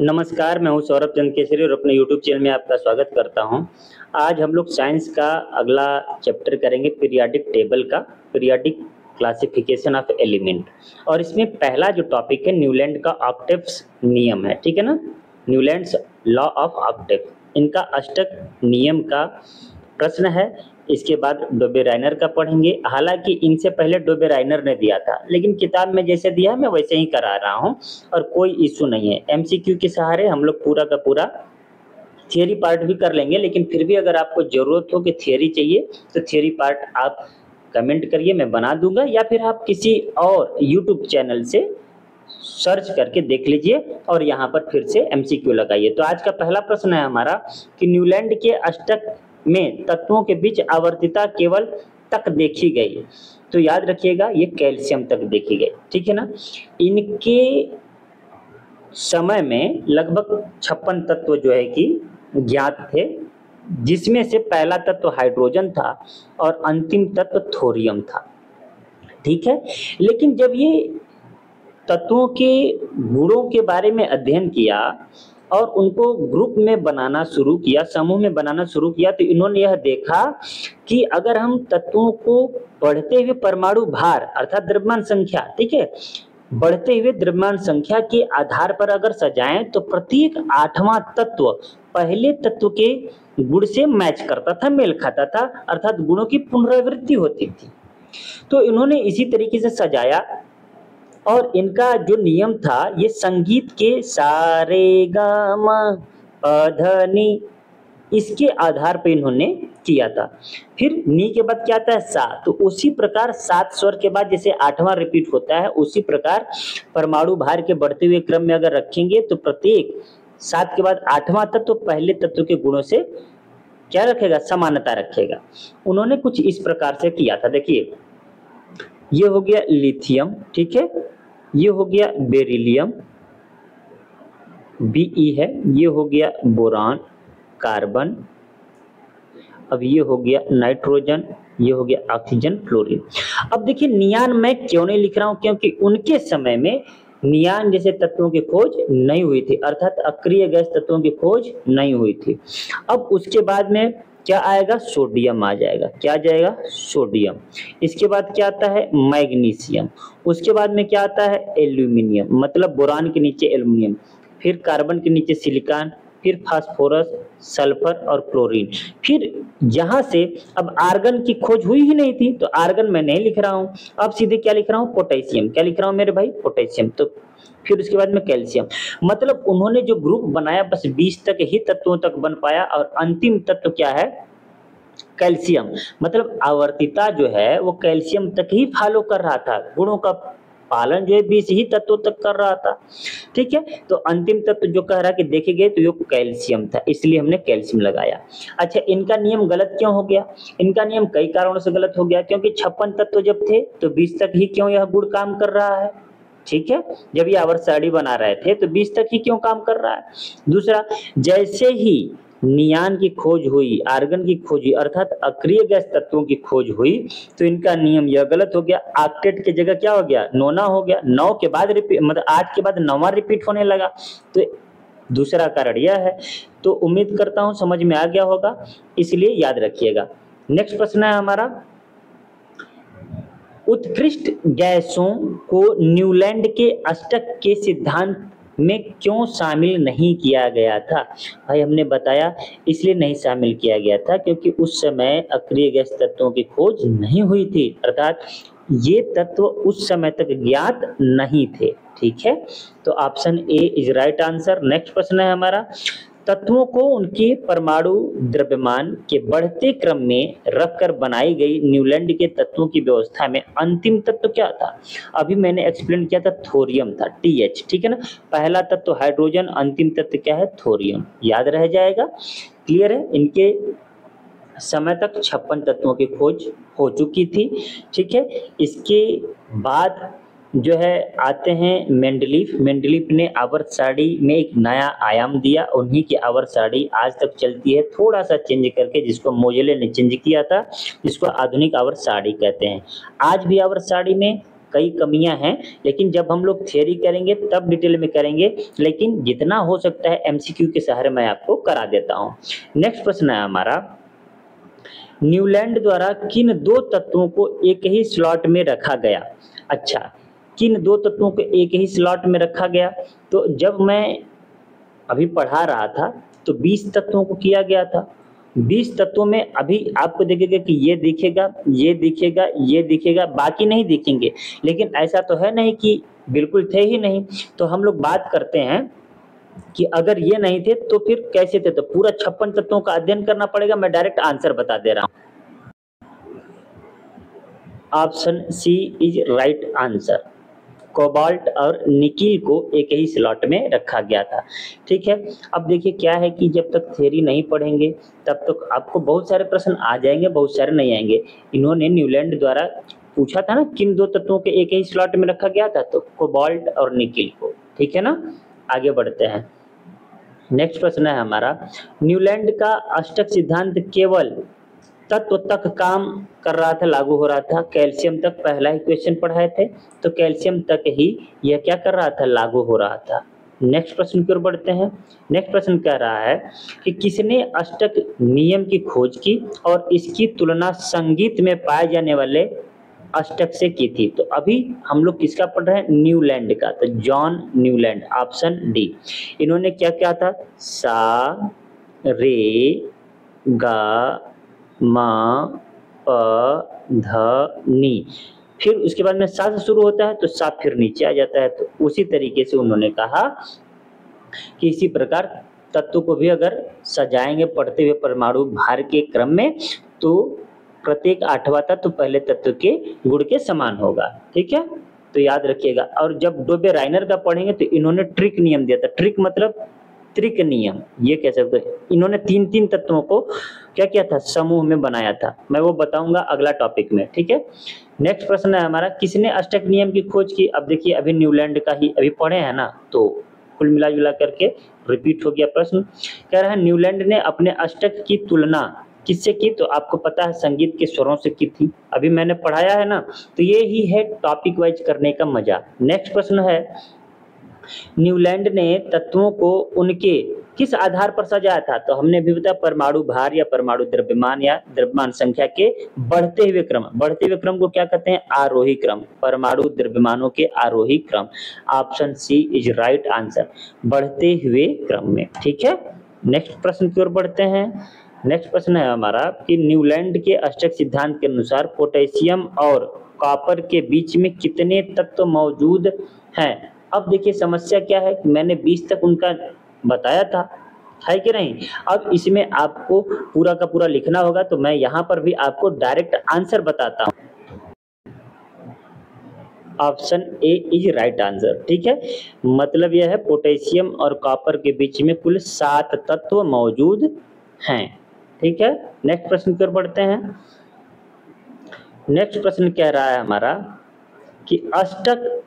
नमस्कार, मैं हूँ सौरभ चंद्र केसरी और अपने यूट्यूब चैनल में आपका स्वागत करता हूँ। आज हम लोग साइंस का अगला चैप्टर करेंगे पीरियाडिक टेबल का, पीरियाडिक क्लासिफिकेशन ऑफ एलिमेंट। और इसमें पहला जो टॉपिक है न्यूलैंड का ऑक्टेव्स नियम है, ठीक है ना। न्यूलैंड्स लॉ ऑफ ऑक्टेव, इनका अष्टक नियम का प्रश्न है। इसके बाद डोबेराइनर का पढ़ेंगे। हालांकि इनसे पहले डोबेराइनर ने दिया था, लेकिन किताब में जैसे दिया मैं वैसे ही करा रहा हूँ और कोई इशू नहीं है। एमसीक्यू के सहारे हम लोग पूरा का पूरा थियरी पार्ट भी कर लेंगे, लेकिन फिर भी अगर आपको जरूरत हो कि थियरी चाहिए तो थियरी पार्ट आप कमेंट करिए, मैं बना दूंगा, या फिर आप किसी और यूट्यूब चैनल से सर्च करके देख लीजिए और यहाँ पर फिर से एमसीक्यू लगाइए। तो आज का पहला प्रश्न है हमारा कि न्यूलैंड के अष्टक में तत्वों के बीच आवर्तिता केवल तक देखी गई। तो याद रखिएगा ये कैल्शियम तक देखी गई, ठीक है ना। इनके समय में लगभग 56 तत्व जो है कि ज्ञात थे, जिसमें से पहला तत्व हाइड्रोजन था और अंतिम तत्व थोरियम था, ठीक है। लेकिन जब ये तत्वों के गुणों के बारे में अध्ययन किया और उनको ग्रुप में बनाना शुरू किया, समूह में बनाना शुरू किया, तो इन्होंने यह देखा कि अगर हम तत्वों को बढ़ते हुए परमाणु भार अर्थात द्रव्यमान संख्या, ठीक है, बढ़ते हुए द्रव्यमान संख्या के आधार पर अगर सजाएं तो प्रत्येक 8वां तत्व पहले तत्व के गुण से मैच करता था, मेल खाता था, अर्थात गुणों की पुनरावृत्ति होती थी। तो इन्होंने इसी तरीके से सजाया और इनका जो नियम था ये संगीत के सा रे गा मा पा धा नी, इसके आधार पे इन्होंने किया था। फिर नी के बाद क्या आता है सा, तो उसी प्रकार 7 स्वर के बाद जैसे 8वां रिपीट होता है, उसी प्रकार परमाणु भार के बढ़ते हुए क्रम में अगर रखेंगे तो प्रत्येक 7 के बाद 8वां तत्व पहले तत्व के गुणों से क्या रखेगा, समानता रखेगा। उन्होंने कुछ इस प्रकार से किया था। देखिए ये हो गया लिथियम, ठीक है, ये हो गया बेरिलियम Be है, ये हो गया बोरान कार्बन, अब ये हो गया नाइट्रोजन, ये हो गया ऑक्सीजन फ्लोरीन। अब देखिए नियान मैं क्यों नहीं लिख रहा हूं, क्योंकि उनके समय में नियान जैसे तत्वों की खोज नहीं हुई थी, अर्थात अक्रिय गैस तत्वों की खोज नहीं हुई थी। अब उसके बाद में क्या आएगा, सोडियम आ जाएगा। क्या आ जाएगा, सोडियम। इसके बाद क्या आता है, मैग्नीशियम। उसके बाद में क्या आता है, एल्यूमिनियम, मतलब बोरान के नीचे एल्यूमिनियम, फिर कार्बन के नीचे सिलिकॉन, फिर फास्फोरस, सल्फर और क्लोरीन। फिर यहाँ से अब आर्गन की खोज हुई ही नहीं थी, तो आर्गन मैं नहीं लिख रहा हूँ, अब सीधे क्या लिख रहा हूँ, पोटेशियम। क्या लिख रहा हूँ मेरे भाई, पोटेशियम। तो फिर उसके बाद में कैल्शियम। मतलब उन्होंने जो ग्रुप बनाया बस 20 तक ही तत्वों तक बन पाया और अंतिम तत्व क्या है, कैल्शियम। मतलब आवर्तिता जो है वो कैल्शियम तक ही फॉलो कर रहा था, गुणों का पालन जो है 20 ही तत्वों तक कर रहा था, ठीक है। तो अंतिम तत्व जो कह रहा कि देखे गए तो ये कैल्शियम था, इसलिए हमने कैल्शियम लगाया। अच्छा, इनका नियम गलत क्यों हो गया, इनका नियम कई कारणों से गलत हो गया, क्योंकि 56 तत्व जब थे तो 20 तक ही क्यों यह गुण काम कर रहा है, ठीक है। जब ये आवर्त सारणी बना रहे थे तो 20 तक ही क्यों काम कर रहा है। दूसरा, जैसे ही नियान की खोज हुई, आर्गन की खोज हुई, अर्थात अक्रिय गैस तत्वों की खोज हुई, तो इनका नियम यह गलत हो गया। ऑक्टेट की जगह क्या हो गया, नौना हो गया। 9 के बाद रिपीट, मतलब 8 के बाद 9वां रिपीट होने लगा। तो दूसरा कारण यह है। तो उम्मीद करता हूं समझ में आ गया होगा, इसलिए याद रखिएगा। नेक्स्ट प्रश्न है हमारा, उत्कृष्ट गैसों को न्यूलैंड के अष्टक के सिद्धांत में क्यों शामिल नहीं किया गया था। भाई हमने बताया इसलिए नहीं शामिल किया गया था क्योंकि उस समय अक्रिय गैस तत्वों की खोज नहीं हुई थी, अर्थात ये तत्व उस समय तक ज्ञात नहीं थे, ठीक है। तो option A is right answer. Next प्रश्न है हमारा, तत्वों को उनके परमाणु द्रव्यमान के बढ़ते क्रम में रखकर बनाई गई न्यूलैंड के तत्वों की व्यवस्था में अंतिम तत्व क्या था। अभी मैंने एक्सप्लेन किया था, थोरियम था, TH, ठीक है ना। पहला तत्व हाइड्रोजन, अंतिम तत्व क्या है, थोरियम। याद रह जाएगा, क्लियर है। इनके समय तक 56 तत्वों की खोज हो चुकी थी, ठीक है। इसके बाद जो है आते हैं मेंडलीफ। मेंडलीफ ने आवर्त सारणी में एक नया आयाम दिया, उन्हीं की आवर्त सारणी आज तक चलती है, थोड़ा सा चेंज करके, जिसको मोजेले ने चेंज किया था, जिसको आधुनिक आवर्त सारणी कहते हैं। आज भी आवर्त सारणी में कई कमियां हैं, लेकिन जब हम लोग थियरी करेंगे तब डिटेल में करेंगे, लेकिन जितना हो सकता है एमसीक्यू के सहारे मैं आपको करा देता हूँ। नेक्स्ट प्रश्न है हमारा, न्यूलैंड द्वारा किन दो तत्वों को एक ही स्लॉट में रखा गया? अच्छा, किन दो तत्वों को एक ही स्लॉट में रखा गया? तो जब मैं अभी पढ़ा रहा था तो 20 तत्वों को किया गया था। 20 तत्वों में अभी आपको दिखेगा कि ये दिखेगा, ये दिखेगा, ये दिखेगा, बाकी नहीं दिखेंगे, लेकिन ऐसा तो है नहीं कि बिल्कुल थे ही नहीं। तो हम लोग बात करते हैं कि अगर ये नहीं थे तो फिर कैसे थे? तो पूरा 56 तत्वों का अध्ययन करना पड़ेगा। मैं डायरेक्ट आंसर बता दे रहा हूँ, option C is right answer. Cobalt और निकिल को एक ही स्लॉट में रखा गया था। ठीक है, अब देखिए क्या है कि जब तक थ्योरी नहीं पढ़ेंगे तब तक आपको बहुत सारे प्रश्न आ जाएंगे, बहुत सारे नहीं आएंगे। इन्होंने न्यूलैंड द्वारा पूछा था ना किन दो तत्वों के एक ही स्लॉट में रखा गया था, तो कोबाल्ट और निकिल को। ठीक है ना, आगे बढ़ते हैं। नेक्स्ट प्रश्न है हमारा, न्यूलैंड का अष्टक सिद्धांत केवल तत्व तक काम कर रहा था, लागू हो रहा था? कैल्शियम तक, पहला ही क्वेश्चन पढ़ाए थे, तो कैल्शियम तक ही यह क्या कर रहा था? लागू हो रहा था। नेक्स्ट प्रश्न की ओर बढ़ते हैं। नेक्स्ट प्रश्न कह रहा है कि किसने अष्टक नियम की खोज की और इसकी तुलना संगीत में पाए जाने वाले अष्टक से की थी? तो अभी हम लोग किसका पढ़ रहे हैं? न्यूलैंड का, तो जॉन न्यूलैंड, ऑप्शन डी। इन्होंने क्या क्या था? सा, रे, गा, मा, प, ध, नी। फिर उसके बाद में सा से शुरू होता है तो सा फिर नीचे आ जाता है। तो उसी तरीके से उन्होंने कहा कि इसी प्रकार तत्व को भी अगर सजाएंगे पढ़ते हुए परमाणु भार के क्रम में, तो प्रत्येक 8वां तत्व पहले तत्व के गुण के समान होगा। ठीक है, तो याद रखिएगा। और जब डोबे राइनर का पढ़ेंगे तो इन्होंने ट्रिक नियम दिया था। ट्रिक मतलब त्रिक नियम, ये कह सकते हैं। इन्होंने 3-3 तत्वों को क्या किया था? समूह में बनाया था। मैं वो बताऊंगा अगला टॉपिक में। ठीक है, नेक्स्ट प्रश्न है हमारा, किसने अष्टक नियम की खोज की? अब देखिए अभी न्यूलैंड का ही अभी पढ़े हैं ना, तो कुल मिला जुला करके रिपीट हो गया प्रश्न। कह रहा है न्यूलैंड ने अपने अष्टक की तुलना किससे की? तो आपको पता है संगीत के स्वरों से की थी, अभी मैंने पढ़ाया है ना। तो ये ही है टॉपिक वाइज करने का मजा। नेक्स्ट प्रश्न है, न्यूलैंड ने तत्वों को उनके किस आधार पर सजाया था? तो हमने भी बताया परमाणु भार या परमाणु द्रव्यमान या द्रव्यमान संख्या के बढ़ते हुए क्रम। बढ़ते हुए क्रम को क्या कहते हैं? आरोही क्रम। परमाणु द्रव्यमानों के आरोही क्रम, option C is right answer, बढ़ते हुए क्रम में। ठीक है, नेक्स्ट प्रश्न की ओर बढ़ते हैं। नेक्स्ट प्रश्न है हमारा कि न्यूलैंड के अष्टक सिद्धांत के अनुसार पोटेशियम और कॉपर के बीच में कितने तत्व मौजूद हैं? अब देखिए समस्या क्या है, मैंने 20 तक उनका बताया था, है कि नहीं? अब इसमें आपको पूरा का पूरा लिखना होगा, तो मैं यहाँ पर भी आपको डायरेक्ट आंसर बताता हूँ। Option A is right answer. ठीक है, मतलब यह है पोटेशियम और कॉपर के बीच में कुल 7 तत्व मौजूद हैं। ठीक है, नेक्स्ट प्रश्न की ओर बढ़ते हैं। नेक्स्ट प्रश्न कह रहा है हमारा कि अष्टक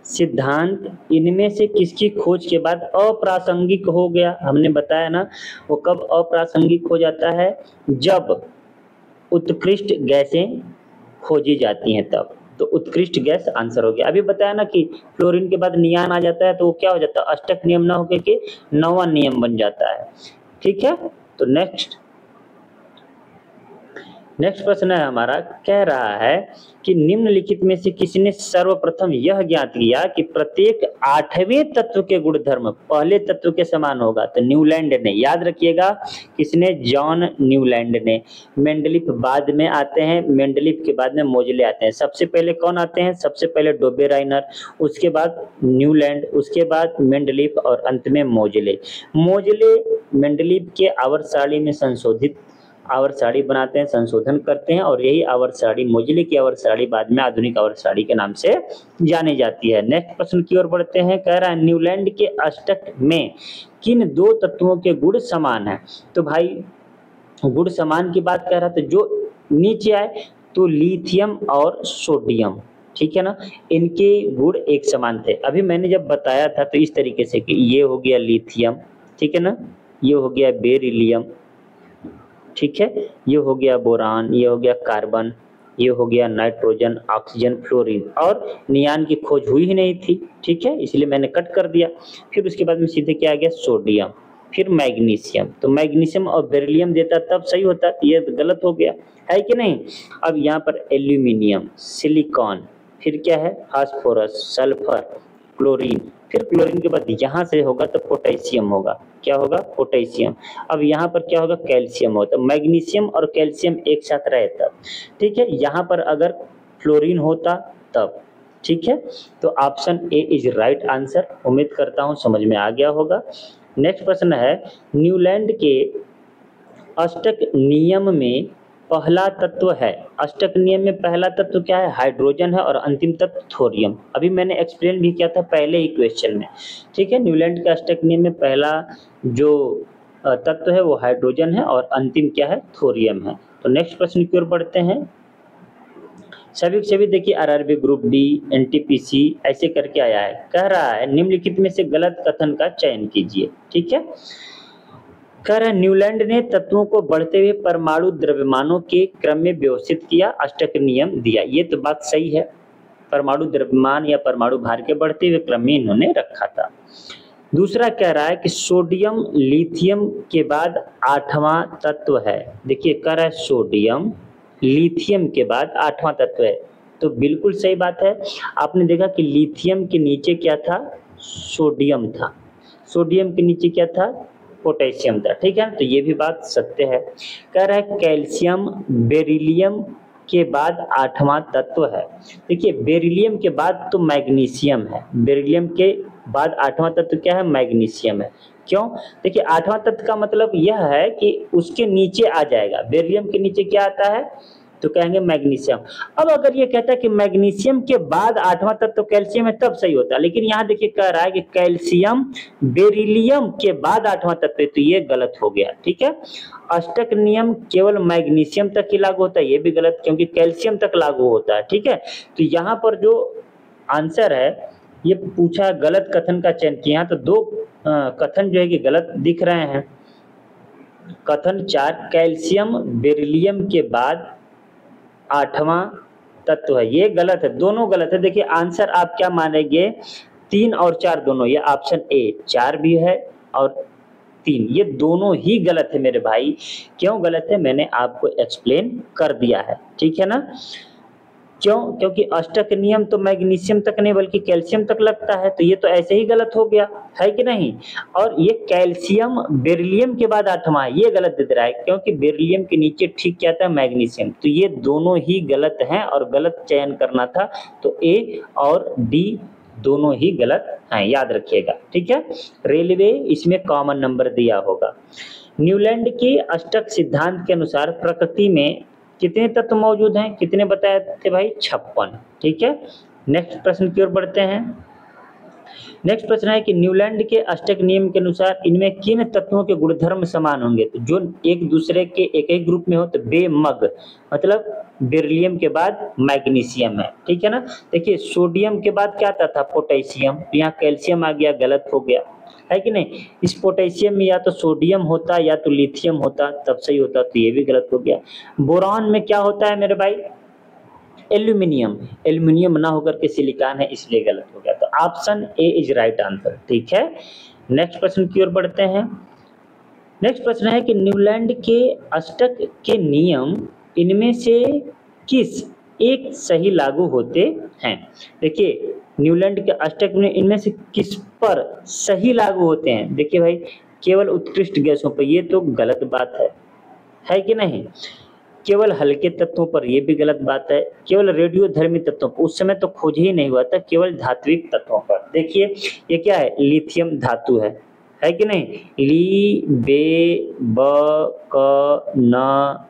सिद्धांत इनमें से किसकी खोज के बाद अप्रासंगिक हो गया? हमने बताया ना, वो कब अप्रासंगिक हो जाता है? जब उत्कृष्ट गैसें खोजी जाती हैं तब। तो उत्कृष्ट गैस आंसर हो गया। अभी बताया ना कि फ्लोरीन के बाद नियान आ जाता है तो वो क्या हो जाता है? अष्टक नियम ना होकर के 9वां नियम बन जाता है। ठीक है, तो नेक्स्ट प्रश्न है हमारा, कह रहा है कि निम्नलिखित में से किसने सर्वप्रथम यह ज्ञात किया कि प्रत्येक 8वें तत्व के गुणधर्म पहले तत्व के समान होगा? तो न्यूलैंड ने, याद रखिएगा किसने? जॉन न्यूलैंड ने। मेंडलीफ बाद में आते हैं, मेंडलीफ के बाद में मोजले आते हैं। सबसे पहले कौन आते हैं? सबसे पहले डोबे राइनर, उसके बाद न्यूलैंड, उसके बाद मेंडलीफ और अंत में मोजले। मोजले मेंडलीफ के आवर्त सारणी में संशोधित आवर्त सारणी बनाते हैं, संशोधन करते हैं, और यही आवर्त सारणी, मोजले की आवर्त सारणी बाद में आधुनिक आवर्त सारणी के नाम से जानी जाती है। नेक्स्ट प्रश्न की ओर बढ़ते हैं। कह रहा है न्यूलैंड के अष्टक में किन 2 तत्वों के गुण समान हैं? तो भाई गुण समान की बात कह रहा था, जो नीचे आए तो लिथियम और सोडियम। ठीक है ना, इनके गुण एक समान थे। अभी मैंने जब बताया था तो इस तरीके से कि ये हो गया लिथियम, ठीक है ना, ये हो गया बेरिलियम, ठीक है, ये हो गया बोरान, ये हो गया कार्बन, ये हो गया नाइट्रोजन, ऑक्सीजन, फ्लोरीन, और नियान की खोज हुई ही नहीं थी, ठीक है, इसलिए मैंने कट कर दिया। फिर उसके बाद में सीधे क्या आ गया, सोडियम, फिर मैग्नीशियम। तो मैग्नीशियम और बेरिलियम देता तब सही होता, ये गलत हो गया, है कि नहीं। अब यहाँ पर एल्यूमिनियम, सिलिकॉन, फिर क्या है, फास्फोरस, सल्फर, क्लोरीन, फिर क्लोरीन के बाद यहाँ से होगा तो पोटेशियम होगा, क्या होगा, पोटेशियम। अब यहाँ पर क्या होगा, कैल्शियम होता, मैग्नीशियम और कैल्शियम एक साथ रहे तब, ठीक है। यहाँ पर अगर फ्लोरीन होता तब, ठीक है। तो option A is right answer. उम्मीद करता हूँ समझ में आ गया होगा। नेक्स्ट प्रश्न है, न्यूलैंड के अष्टक नियम में पहला तत्व है, अष्टक नियम में पहला तत्व क्या है, हाइड्रोजन है, और अंतिम तत्व थोरियम। अभी मैंने एक्सप्लेन भी किया था पहले ही क्वेश्चन में, ठीक है। न्यूलैंड के अष्टक नियम में पहला जो तत्व है वो हाइड्रोजन है और अंतिम क्या है, थोरियम है। तो नेक्स्ट प्रश्न की ओर बढ़ते हैं। सभी के सभी देखिए आरआरबी ग्रुप डी, एनटीपीसी ऐसे करके आया है, कह रहा है निम्नलिखित में से गलत कथन का चयन कीजिए, ठीक है। कह रहा है न्यूलैंड ने तत्वों को बढ़ते हुए परमाणु द्रव्यमानों के क्रम में व्यवस्थित किया, अष्टक नियम दिया। ये तो बात सही है, परमाणु द्रव्यमान या परमाणु भार के बढ़ते हुए क्रम में इन्होंने रखा था। दूसरा कह रहा है कि सोडियम लिथियम के बाद 8वां तत्व है। देखिए कह रहा है सोडियम लिथियम के बाद 8वां तत्व है, तो बिल्कुल सही बात है। आपने देखा कि लिथियम के नीचे क्या था, सोडियम था, सोडियम के नीचे क्या था, पोटेशियम था, ठीक है। तो ये भी बात सत्य है। कह रहा है कैल्शियम बेरिलियम के बाद 8वां तत्व है। देखिए बेरिलियम के बाद तो मैग्नीशियम है, बेरिलियम के बाद 8वां तत्व क्या है, मैग्नीशियम है। क्यों, देखिए 8वां तत्व का मतलब यह है कि उसके नीचे आ जाएगा, बेरिलियम के नीचे क्या आता है, तो कहेंगे मैग्नीशियम। अब अगर ये कहता है कि मैग्नीशियम के बाद 8वां तत्व कैल्शियम है तब सही होता, लेकिन यहाँ देखिए कह रहा है कि कैल्शियम बेरिलियम के बाद 8वां तत्व है, तो ये गलत हो गया, ठीक है। अष्टक नियम केवल मैग्नीशियम तक ही लागू होता है, ये भी गलत, क्योंकि कैल्शियम तक लागू होता है, ठीक है। तो यहाँ पर जो आंसर है ये पूछा गलत कथन का चयन किया, तो दो कथन जो है कि गलत दिख रहे हैं। कथन 4 कैल्शियम बेरिलियम के बाद 8वां तत्व है, ये गलत है, दोनों गलत है। देखिए आंसर आप क्या मानेंगे, 3 और 4 दोनों, ये ऑप्शन ए 4 भी है और 3, ये दोनों ही गलत है मेरे भाई। क्यों गलत है मैंने आपको एक्सप्लेन कर दिया है, ठीक है ना। क्यों, क्योंकि अष्टक नियम तो मैग्नीशियम तक नहीं बल्कि कैल्शियम तक लगता है, तो ये तो ऐसे ही गलत हो गया, है कि नहीं। और ये कैल्शियम बेरिलियम के बाद 8वां है, ये गलत दे रहा है, क्योंकि बेरिलियम के नीचे ठीक क्या था, मैग्नीशियम। तो ये दोनों ही गलत हैं और गलत चयन करना था, तो ए और डी दोनों ही गलत हैं, याद रखिएगा, ठीक है। रेलवे इसमें कॉमन नंबर दिया होगा। न्यूलैंड के अष्टक सिद्धांत के अनुसार प्रकृति में कितने तत्व मौजूद हैं, कितने बताए थे भाई, 56, ठीक है। नेक्स्ट प्रश्न की ओर बढ़ते हैं। नेक्स्ट प्रश्न है कि न्यूलैंड के अष्टक नियम के अनुसार इनमें किन तत्वों के गुणधर्म समान होंगे, तो जो एक दूसरे के एक ही ग्रुप में हो, तो बेमग मतलब बेरिलियम के बाद मैग्नीशियम है, ठीक है ना। देखिए सोडियम के बाद क्या आता था, पोटेशियम, यहाँ कैल्शियम आ गया, गलत हो गया, है कि नहीं। इस पोटेशियम में या तो सोडियम होता या तो लिथियम होता तब सही होता, तो ये भी गलत हो गया। बोरान में क्या होता है मेरे भाई, एल्यूमिनियम, एल्यूमिनियम ना होकर के सिलिकॉन है, इसलिए गलत हो गया। तो option A is right answer, ठीक है। नेक्स्ट प्रश्न की ओर बढ़ते हैं। नेक्स्ट प्रश्न है कि न्यूलैंड के अष्टक के नियम इनमें से किस एक सही लागू होते हैं। देखिए न्यूलैंड के अष्टक में इनमें से किस पर सही लागू होते हैं। देखिए भाई केवल उत्कृष्ट गैसों पर, ये तो गलत बात है कि नहीं। केवल हल्के तत्वों पर, यह भी गलत बात है। केवल रेडियोधर्मी तत्वों पर, उस समय तो खोज ही नहीं हुआ था। केवल धात्विक तत्वों पर, देखिए ये क्या है, लिथियम धातु है कि नहीं। ली बे ब क न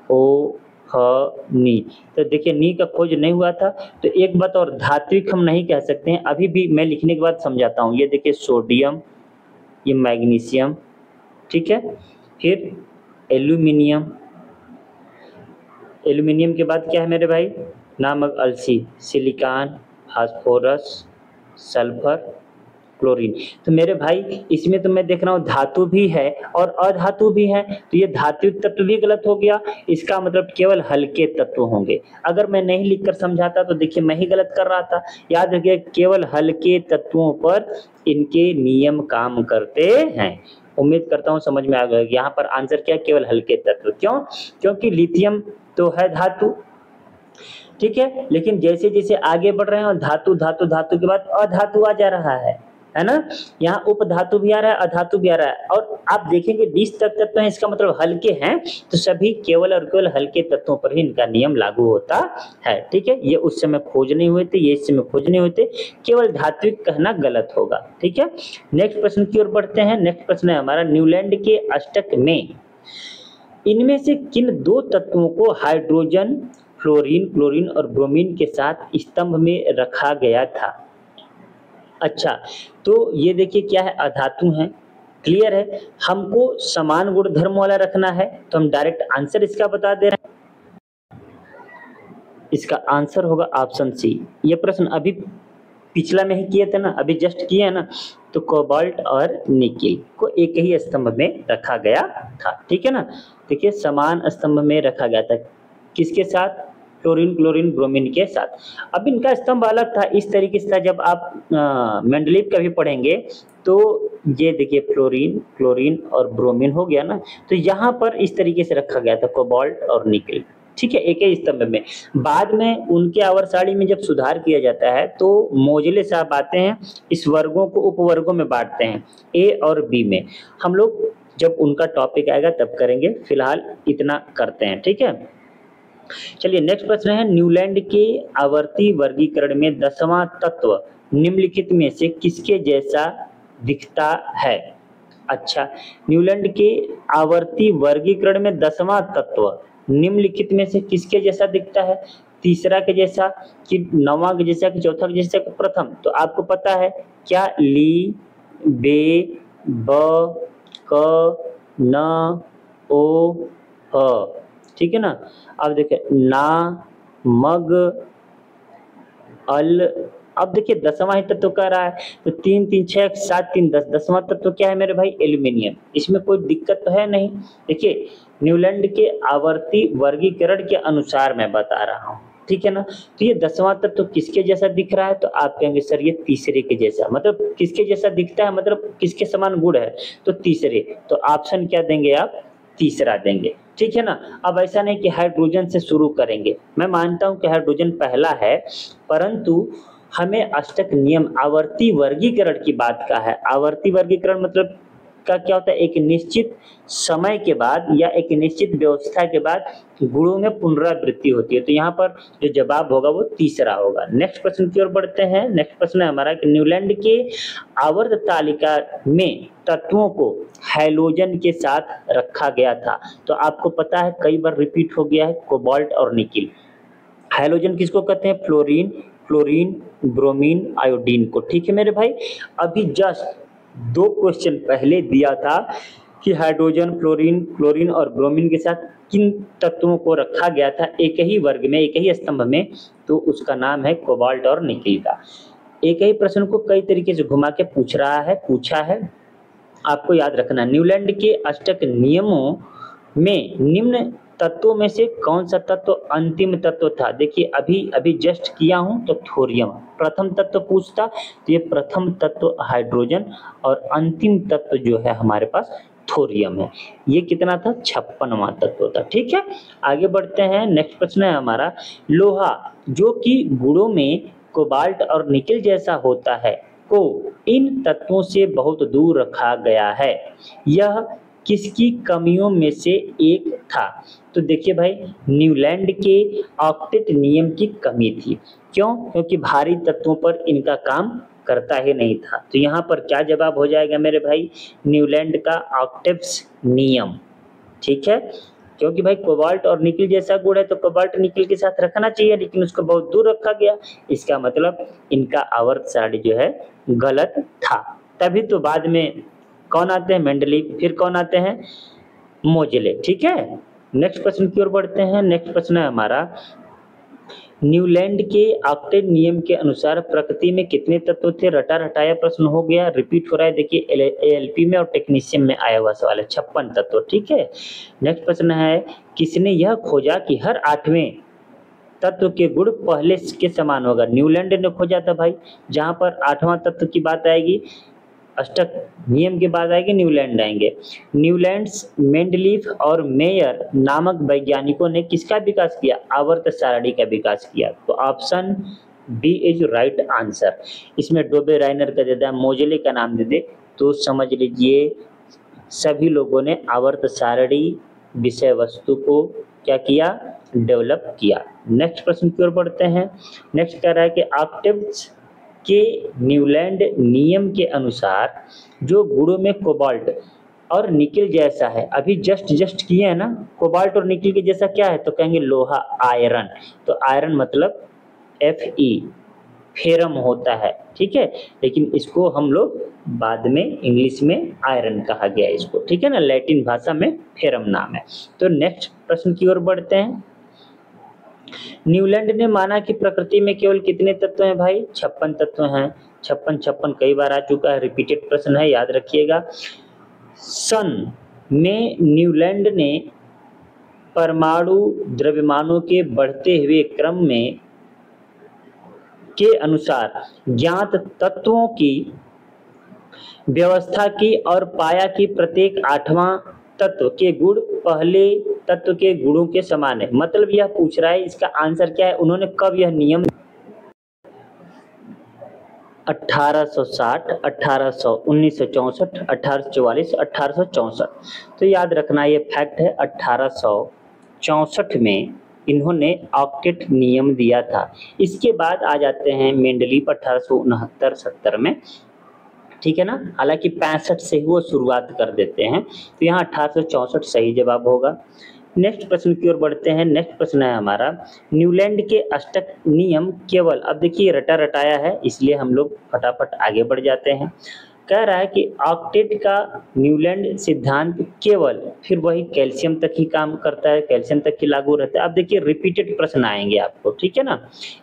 ओ ह नी, तो देखिए नी का खोज नहीं हुआ था। तो एक बात और, धात्विक हम नहीं कह सकते हैं, अभी भी मैं लिखने के बाद समझाता हूँ। ये देखिए सोडियम, ये मैग्नीशियम, ठीक है। फिर एल्यूमिनियम, एल्यूमिनियम के बाद क्या है मेरे भाई, नामक अलसी, सिलिकॉन, फास्फोरस, सल्फर, क्लोरीन। तो मेरे भाई इसमें तो मैं देख रहा हूँ धातु भी है और अधातु भी है, तो ये धात्विक तत्व भी गलत हो गया। इसका मतलब केवल हल्के तत्व होंगे। अगर मैं नहीं लिखकर समझाता तो देखिए मैं ही गलत कर रहा था। याद रखिए केवल हल्के तत्वों पर इनके नियम काम करते हैं। उम्मीद करता हूँ समझ में आ गया। यहाँ पर आंसर क्या है? केवल हल्के तत्व। क्यों? क्योंकि लिथियम तो है धातु, ठीक है, लेकिन जैसे जैसे आगे बढ़ रहे हैं और धातु धातु धातु के बाद अधातु आ जा रहा है ना। यहाँ उपधातु भी आ रहा है, अधातु भी आ रहा है, और आप देखेंगे 20 तक तत्व हैं, इसका मतलब हल्के हैं, तो सभी केवल और केवल हल्के तत्वों पर ही इनका नियम लागू होता है। ठीक है, ये उस समय खोज नहीं हुए थे, ये इस समय खोज नहीं होते, केवल धात्विक कहना गलत होगा। ठीक है, नेक्स्ट प्रश्न की ओर बढ़ते हैं। नेक्स्ट प्रश्न है हमारा, न्यूलैंड के अष्टक में इनमें से किन दो तत्वों को हाइड्रोजन, फ्लोरीन, क्लोरीन और ब्रोमीन के साथ स्तंभ में रखा गया था? अच्छा, तो ये देखिए क्या है, अधातु है, क्लियर है। हमको समान गुण धर्म वाला रखना है, तो हम डायरेक्ट आंसर इसका बता दे रहे हैं। इसका आंसर होगा ऑप्शन सी। ये प्रश्न अभी पिछला में ही किए थे ना, अभी जस्ट किए है ना। तो कोबाल्ट और निकिल को एक ही स्तंभ में रखा गया था। ठीक है ना, देखिए समान स्तंभ में रखा गया था, किसके साथ? क्लोरीन, क्लोरीन, ब्रोमीन के साथ। अब इनका स्तंभ अलग था, इस तरीके से था। जब आप मेंडलीव का भी पढ़ेंगे तो ये देखिए फ्लोरीन, क्लोरीन और ब्रोमीन हो गया ना, तो यहाँ पर इस तरीके से रखा गया था कोबाल्ट और निकिल। ठीक है, एक ही स्तंभ में। बाद में उनके आवर्त सारणी में जब सुधार किया जाता है तो मोजले साहब आते हैं, इस वर्गों को उपवर्गों में बांटते हैं, ए और बी में। हम लोग जब उनका टॉपिक आएगा तब करेंगे, फिलहाल इतना करते हैं। ठीक है, चलिए नेक्स्ट प्रश्न है, न्यूलैंड के आवर्ती वर्गीकरण में 10वां तत्व निम्नलिखित में से किसके जैसा दिखता है? अच्छा, न्यूलैंड के आवर्ती वर्गीकरण में 10वां तत्व निम्नलिखित में से किसके जैसा दिखता है? तीसरा के जैसा, कि नौवां के जैसा, कि चौथा के जैसा, कि प्रथम? तो आपको पता है क्या, ली, बे, ब, क, न, ओ, अ। ठीक है ना। अब देखिए ना, मग, अल। अब देखिए 10वां ही तत्व कह रहा है, तो 3 3 6 7 3 10, 10वां तत्व क्या है मेरे भाई? एल्यूमिनियम। इसमें कोई दिक्कत तो है नहीं। देखिए न्यूलैंड के आवर्ती वर्गीकरण के अनुसार मैं बता रहा हूँ, ठीक है ना। तो ये 10वां तत्व किसके जैसा दिख रहा है? तो आप कहेंगे सर ये तीसरे के जैसा। मतलब किसके जैसा दिखता है, मतलब किसके समान गुण है? तो तीसरे। तो ऑप्शन क्या देंगे आप? तीसरा देंगे। ठीक है ना। अब ऐसा नहीं कि हाइड्रोजन से शुरू करेंगे, मैं मानता हूं कि हाइड्रोजन पहला है, परंतु हमें अष्टक नियम आवर्ती वर्गीकरण की बात का है। आवर्ती वर्गीकरण मतलब का क्या होता है? एक निश्चित समय के बाद या एक निश्चित व्यवस्था के बाद गुणों में पुनरावृत्ति होती है। तो यहाँ पर जो जवाब होगा वो तीसरा होगा। नेक्स्ट प्रश्न की ओर बढ़ते हैं। नेक्स्ट प्रश्न है हमारा कि न्यूलैंड के आवर्त तालिका में तत्वों को हैलोजन के साथ रखा गया था। तो आपको पता है कई बार रिपीट हो गया है, कोबाल्ट और निकिल। हैलोजन किसको कहते हैं? फ्लोरीन, क्लोरीन, ब्रोमीन, आयोडीन को। ठीक है मेरे भाई, अभी जस्ट 2 क्वेश्चन पहले दिया था कि हाइड्रोजन, फ्लोरीन, क्लोरीन और ब्रोमीन के साथ किन तत्वों को रखा गया था एक ही वर्ग में, एक ही स्तंभ में, तो उसका नाम है कोबाल्ट और निकिल का। एक ही प्रश्न को कई तरीके से घुमा के पूछा है। आपको याद रखना, न्यूलैंड के अष्टक नियमों में निम्न तत्वों में से कौन सा तत्व अंतिम तत्व था? देखिए अभी जस्ट किया हूं तो थोरियम प्रथम तत्व पूछता, तो ये प्रथम तत्व हाइड्रोजन और अंतिम तत्व जो है हमारे पास थोरियम है। ये कितना था? 56वां तत्व था। ठीक है, आगे बढ़ते हैं। नेक्स्ट प्रश्न है हमारा, लोहा जो कि गुणों में कोबाल्ट और निकिल जैसा होता है को इन तत्वों से बहुत दूर रखा गया है, यह किसकी कमियों में से एक था? तो देखिए भाई, न्यूलैंड के ऑक्टेट नियम की कमी थी। क्यों? क्योंकि भारी तत्वों पर इनका काम करता ही नहीं था। तो यहाँ पर क्या जवाब हो जाएगा मेरे भाई? न्यूलैंड का ऑक्टेट्स नियम। ठीक है, क्योंकि भाई कोबाल्ट और निकिल जैसा गुण है तो कोबाल्ट निकिल के साथ रखना चाहिए, लेकिन उसको बहुत दूर रखा गया। इसका मतलब इनका आवर्त सारणी जो है गलत था। तभी तो बाद में कौन आते हैं? मेंडलीव, फिर कौन आते हैं? मोजले। ठीक है, नेक्स्ट प्रश्न की ओर बढ़ते हैं। नेक्स्ट प्रश्न है हमारा, न्यूलैंड के ऑक्टेट नियम के अनुसार प्रकृति में कितने तत्व थे? रटा रटाया प्रश्न हो गया, रिपीट हो रहा है। देखिए एएलपी में और टेक्नीशियन में आया हुआ सवाल है, 56 तत्व। ठीक है, नेक्स्ट प्रश्न है, किसने यह खोजा कि हर 8वें तत्व के गुण पहले के समान होगा? न्यूलैंड ने खोजा था भाई। जहां पर 8वां तत्व की बात आएगी, अष्टक नियम की बात आएगी, न्यूलैंड आएंगे। न्यूलैंड्स, मेंडलीफ और मेयर नामक वैज्ञानिकों ने किसका विकास किया? आवर्त सारणी का विकास किया। तो option B is right answer. इसमें डोबे राइनर का दे दे, मोजले का नाम दे दे, तो समझ लीजिए सभी लोगों ने आवर्त सारणी विषय वस्तु को क्या किया? डेवलप किया। नेक्स्ट प्रश्न की ओर बढ़ते हैं। नेक्स्ट कह रहा है कि ऑक्टेव्स के न्यूलैंड नियम के अनुसार जो गुणों में कोबाल्ट और निकिल जैसा है, अभी जस्ट किए हैं ना, कोबाल्ट और निकिल के जैसा क्या है? तो कहेंगे लोहा, आयरन। तो आयरन मतलब Fe, फेरम होता है। ठीक है, लेकिन इसको हम लोग बाद में इंग्लिश में आयरन कहा गया इसको। ठीक है ना, लैटिन भाषा में फेरम नाम है। तो नेक्स्ट प्रश्न की ओर बढ़ते हैं। न्यूलैंड ने माना कि प्रकृति में केवल कितने तत्व हैं भाई? 56 तत्व हैं। 56 कई बार आ चुका है, रिपीटेड प्रश्न है, याद रखिएगा। सन में न्यूलैंड ने परमाणु द्रव्यमानों के बढ़ते हुए क्रम में के अनुसार ज्ञात तत्वों की व्यवस्था की और पाया कि प्रत्येक 8वां तत्व के गुण पहले तत्व के गुणों के समान है। मतलब यह पूछ रहा है, इसका आंसर क्या है? उन्होंने कब यह नियम 1860, 1800, 1964, 1844, 1864। तो याद रखना ये फैक्ट है, 1864 में इन्होंने ऑक्टेट नियम दिया था। इसके बाद आ जाते हैं मेंडलीफ 1869-70 में। ठीक है ना, हालांकि 65 से ही वो शुरुआत कर देते हैं। तो यहाँ 1864 सही जवाब होगा। नेक्स्ट प्रश्न की ओर बढ़ते हैं। नेक्स्ट प्रश्न है हमारा, न्यूलैंड के अष्टक नियम केवल, अब देखिए रटा रटाया है इसलिए हम लोग फटाफट आगे बढ़ जाते हैं। कह रहा है कि ऑक्टेट का न्यूलैंड सिद्धांत केवल फिर वही कैल्शियम तक ही काम करता है, कैल्शियम तक ही लागू रहता है। अब देखिए रिपीटेड प्रश्न आएंगे आपको, ठीक है ना,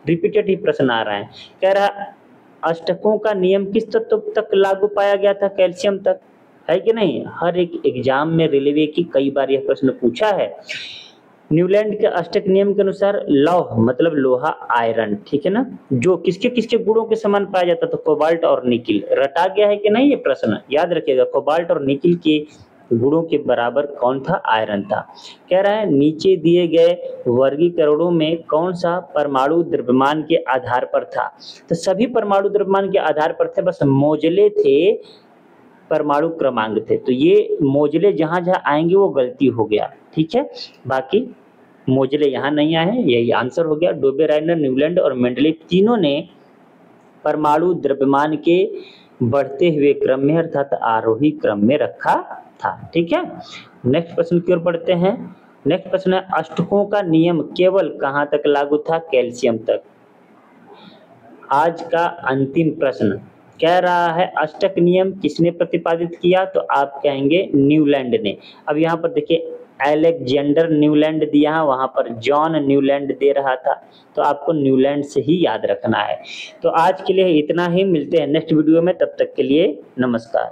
रिपीटेड ही प्रश्न आ रहा है। कह रहा है अष्टकों का नियम किस तत्व तक लागू पाया गया था? कैल्शियम तक, है कि नहीं? हर एक एग्जाम में रेलवे की कई बार यह प्रश्न पूछा है। न्यूलैंड के अष्टक नियम के अनुसार लौह मतलब लोहा, आयरन, ठीक है ना, जो किसके किसके गुणों के समान पाया जाता था? तो कोबाल्ट और निकिल। रटा गया है कि नहीं ये प्रश्न? याद रखिएगा, कोबाल्ट और निकिल के गुणों के बराबर कौन था? आयरन था। कह रहा है नीचे दिए गए वर्गीकरणों में कौन सा परमाणु द्रव्यमान के आधार पर था? तो सभी परमाणु द्रव्यमान के आधार पर थे, बस मोजले थे परमाणु क्रमांक थे। तो ये मोजले जहां जहां आएंगे वो गलती हो गया, ठीक है, बाकी मोजले यहाँ नहीं आए हैं, यही आंसर हो गया। डोबे राइनर, न्यूलैंड और मेंडलीफ तीनों ने परमाणु द्रव्यमान के बढ़ते हुए क्रम में अर्थात आरोही क्रम में रखा था। ठीक है, नेक्स्ट प्रश्न की ओर बढ़ते हैं। नेक्स्ट प्रश्न है अष्टकों का नियम केवल कहां तक लागू था? कैल्शियम तक। आज का अंतिम प्रश्न कह रहा है अष्टक नियम किसने प्रतिपादित किया? तो आप कहेंगे न्यूलैंड ने। अब यहाँ पर देखिए अलेक्जेंडर न्यूलैंड दिया है, वहां पर जॉन न्यूलैंड दे रहा था, तो आपको न्यूलैंड से ही याद रखना है। तो आज के लिए इतना ही, मिलते हैं नेक्स्ट वीडियो में, तब तक के लिए नमस्कार।